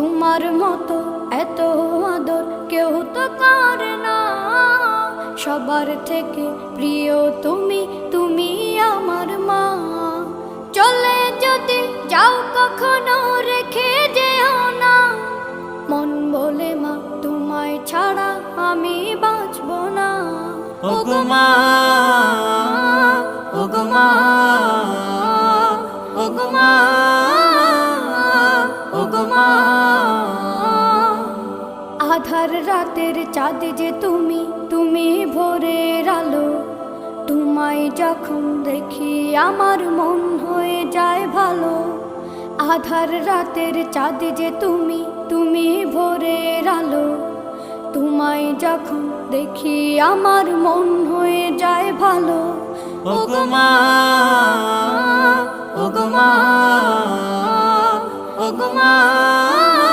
তোমার মতো এত আদর কেউ তো করে না। সবার থেকে প্রিয় তুমি, তুমি আমার মা। চলে যদি যাও কখনো রেখে যেও না, মন বলে মা তোমায় ছাড়া আমি বাঁচব না। ওগো মা, ওগো মা, ওগো মা, ওগো মা। আধার রাতের চাঁদ যে তুমি, তুমি ভোরের আলো। তোমায় যখন দেখি আমার মন হয়ে যায় ভালো। আধার রাতের চাঁদ যে তুমি, তুমি ভোরের আলো। তোমায় যখন দেখি আমার মন হয়ে যায় ভালো। ওগো মা, ওগো মা, ওগো মা।